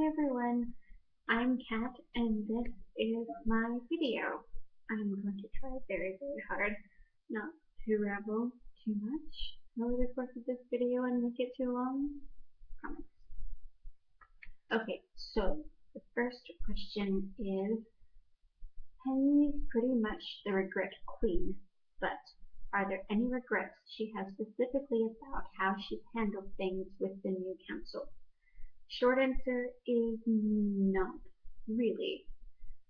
everyone, I'm Kat and this is my video. I'm going to try very hard not to ramble too much over the course of this video and make it too long. Promise. Okay, so the first question is, Penny's pretty much the regret queen, but are there any regrets she has specifically about how she handled things with the new council? Short answer is not really.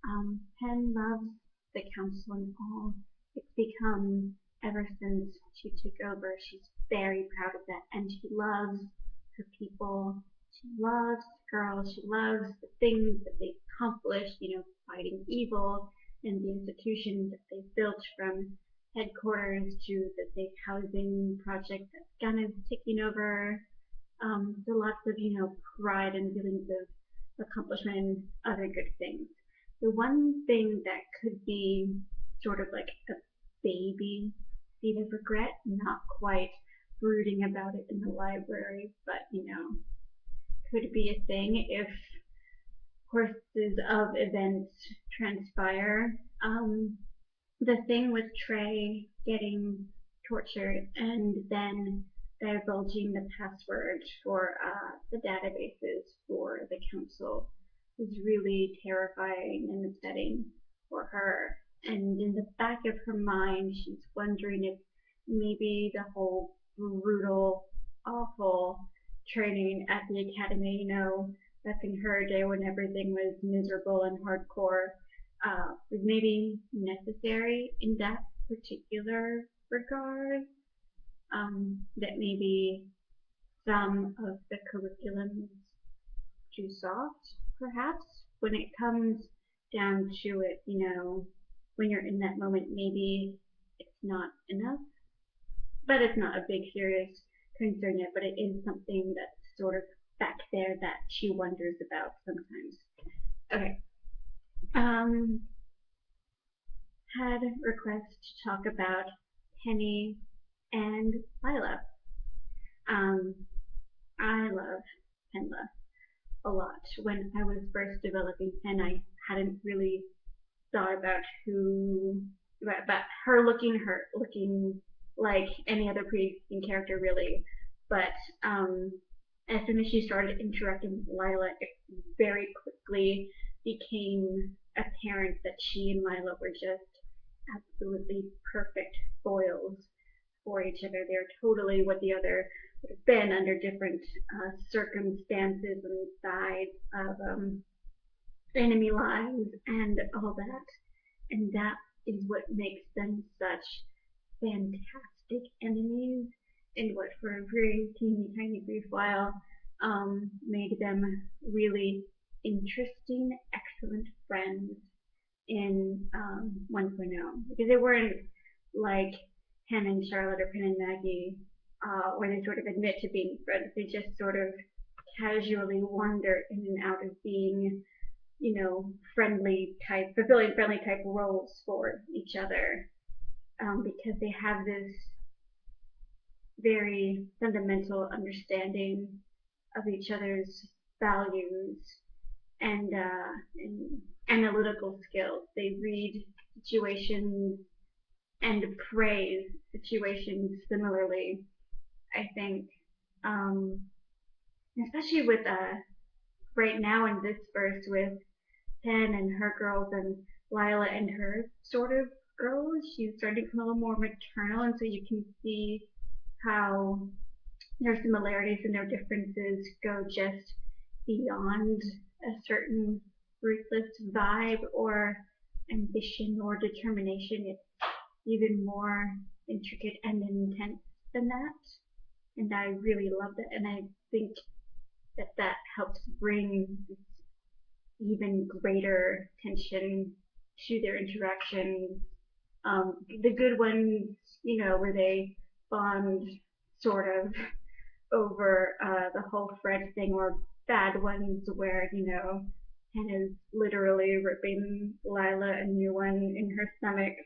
Penn loves the council and all it's become ever since she took over. She's very proud of that, and she loves her people. She loves girls. She loves the things that they've accomplished, fighting evil and the institutions that they've built from headquarters to the big housing project that Gun is taking over. So lots of, pride and feelings of accomplishment and other good things. The one thing that could be sort of like a baby seed of regret, not quite brooding about it in the library, but, could be a thing if courses of events transpire. The thing with Trey getting tortured and then divulging the password for the databases for the council was really terrifying and upsetting for her. And in the back of her mind, she's wondering if maybe the whole brutal, awful training at the academy, back in her day when everything was miserable and hardcore, was maybe necessary in that particular regard. That maybe some of the curriculum is too soft, perhaps, when it comes down to it, when you're in that moment, maybe it's not enough. But it's not a big serious concern yet, but it is something that's sort of back there that she wonders about sometimes. Okay. Had requests to talk about Penny and Lila. I love Penla a lot. When I was first developing Pen, I hadn't really thought about her looking like any other pre-existing character really. But as soon as she started interacting with Lila, it very quickly became apparent that she and Lila were just absolutely perfect foils for each other. They're totally what the other would have been under different circumstances and sides of enemy lines and all that. And that is what makes them such fantastic enemies, and what for a very tiny brief while made them really interesting, excellent friends in 1.0, because they weren't like Pen and Charlotte or Pen and Maggie, where they sort of admit to being friends. They just sort of casually wander in and out of being, fulfilling friendly type roles for each other, because they have this very fundamental understanding of each other's values and analytical skills. They read situations and praise situations similarly, I think. Especially with right now in this verse with Pen and her girls and Lila and her sort of girls, she's starting to become a little more maternal, and so you can see how their similarities and their differences go just beyond a certain ruthless vibe or ambition or determination. It's even more intricate and intense than that. And I really love that. And I think that helps bring this even greater tension to their interactions. The good ones, where they bond sort of over the whole Fred thing, or bad ones where, Hannah's literally ripping Lila a new one in her stomach.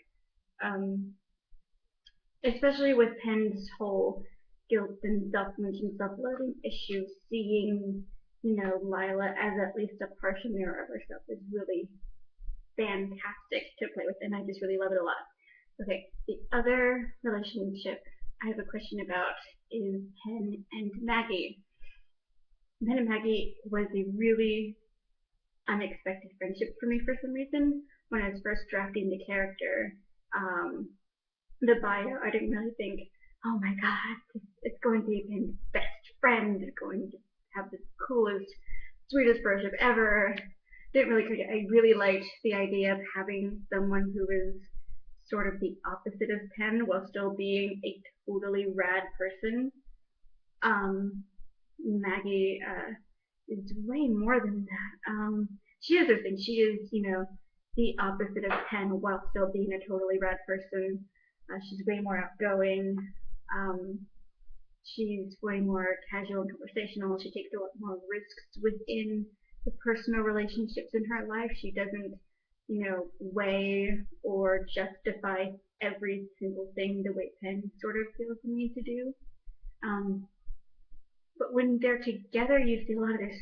Especially with Pen's whole guilt and self-image and self-loathing issue, seeing Lila as at least a partial mirror of herself is really fantastic to play with, and I just really love it a lot. Okay, the other relationship I have a question about is Pen and Maggie. Pen and Maggie was a really unexpected friendship for me for some reason. When I was first drafting the character, um, the bio, I didn't really think, oh my god, it's going to be Pen's best friend. It's going to have the coolest, sweetest friendship ever. Didn't really click it. I really liked the idea of having someone who is sort of the opposite of Pen while still being a totally rad person. Um, Maggie is way more than that. She has her thing. She is, the opposite of Pen while still being a totally rad person. She's way more outgoing. Um, she's way more casual and conversational. She takes a lot more risks within the personal relationships in her life. She doesn't, weigh or justify every single thing the way Pen sort of feels the need to do. Um, but when they're together, you see a lot of their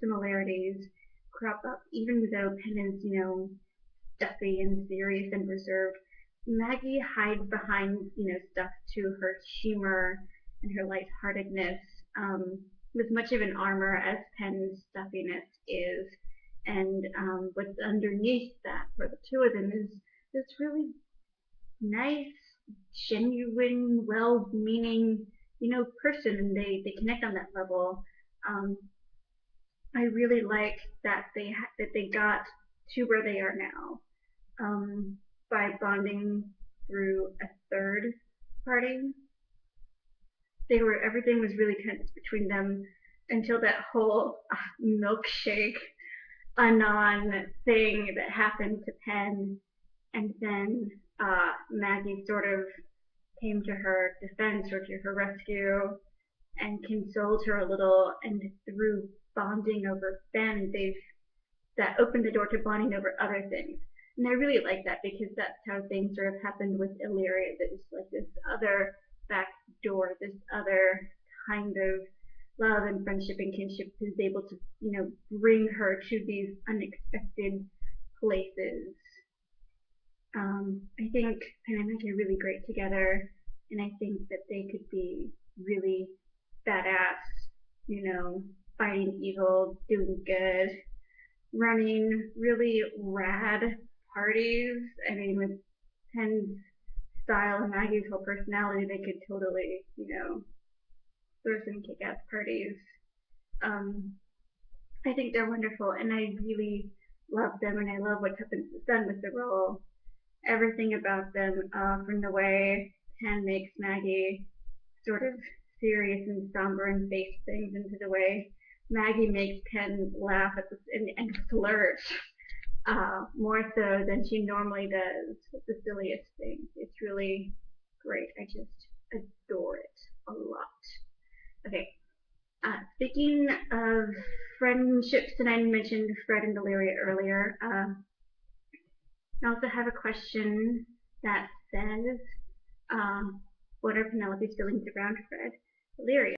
similarities crop up, even though Pen is, stuffy and serious and reserved. Maggie hides behind, stuff to her humor and her lightheartedness, as much of an armor as Pen's stuffiness is. And what's underneath that for the two of them is this really nice, genuine, well-meaning, person, and they connect on that level. Um, I really like that they got to where they are now by bonding through a third party. Everything was really tense between them until that whole milkshake anon thing that happened to Pen, and then Maggie sort of came to her defense or to her rescue and consoled her a little, and through bonding over Ben, that opened the door to bonding over other things. And I really like that because that's how things sort of happened with Illyria. There's like this other back door, this other kind of love and friendship and kinship is able to, bring her to these unexpected places. I think Pen and Maggie are really great together, and I think that they could be really badass, fighting evil, doing good, running really rad parties. I mean, with Pen's style and Maggie's whole personality, they could totally, throw some kick-ass parties. Um, I think they're wonderful, and I really love them, and I love what Tuppence has done with the role. Everything about them, from the way Pen makes Maggie sort of serious and somber and face things, into the way Maggie makes Pen laugh at and flirt more so than she normally does with the silliest things. It's really great. I just adore it a lot. Okay, speaking of friendships, and I mentioned Fred and Illyria earlier, I also have a question that says, what are Penelope's feelings around Fred? Illyria?